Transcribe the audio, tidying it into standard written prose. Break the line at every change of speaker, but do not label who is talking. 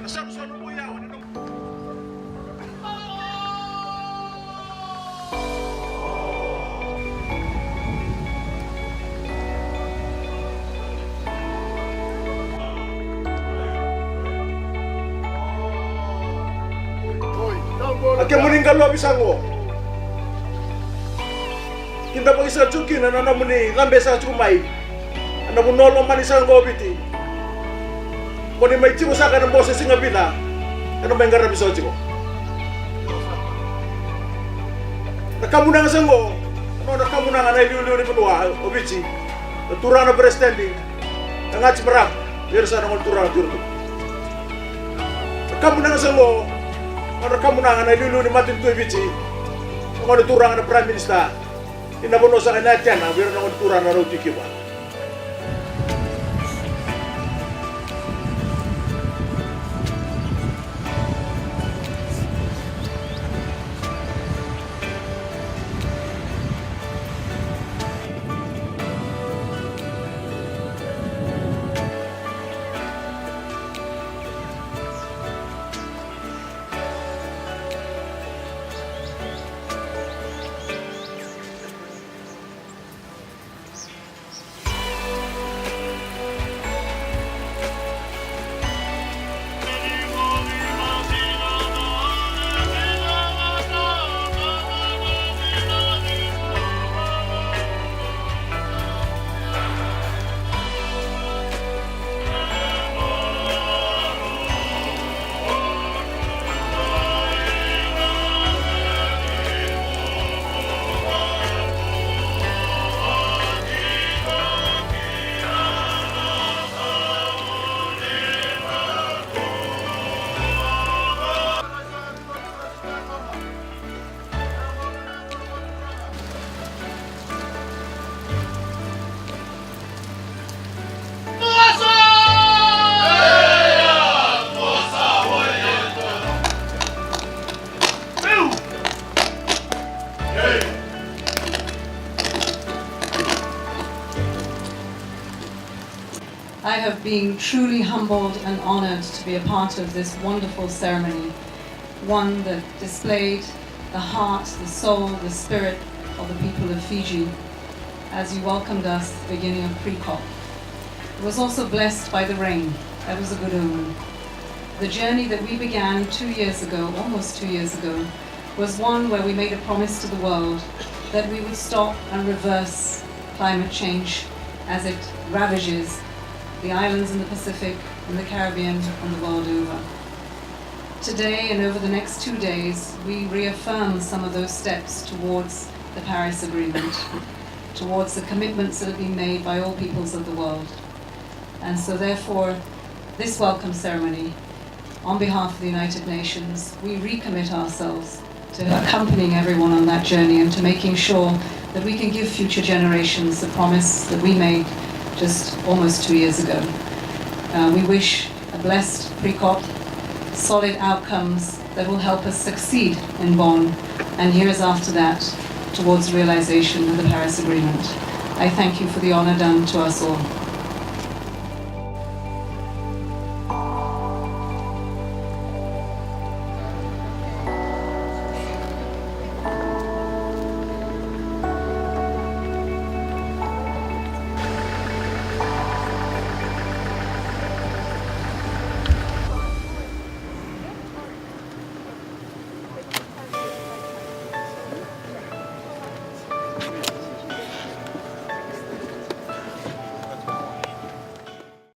Ake meninggal lo bisango. Kita pagi sa cuki na muni lambe sa cumai. Ana munolo manisango biti. Koni mai chimu saka na bose singa bila. Ana mengara biso chiko. Nakamunang sango. Ano nakamunang na liu ni penua obici. Turana berstanding. Ngaci merak. Biar sana ngol turana turun. Nakamunang sango. Ano kamunangan na lulu ni matin tu bici, ano turang na prime minister, inabono sa kanatian na biro na turang na roti kiba.
I have been truly humbled and honored to be a part of this wonderful ceremony, one that displayed the heart, the soul, the spirit of the people of Fiji as you welcomed us at the beginning of pre-COP. It was also blessed by the rain. That was a good omen. The journey that we began 2 years ago, almost 2 years ago, was one where we made a promise to the world that we would stop and reverse climate change as it ravages the islands in the Pacific, in the Caribbean, and the world over. Today and over the next 2 days, we reaffirm some of those steps towards the Paris Agreement, towards the commitments that have been made by all peoples of the world. And so therefore, this welcome ceremony, on behalf of the United Nations, we recommit ourselves to accompanying everyone on that journey and to making sure that we can give future generations the promise that we made just almost 2 years ago. We wish a blessed pre-COP, solid outcomes that will help us succeed in Bonn and years after that towards realization of the Paris Agreement. I thank you for the honor done to us all.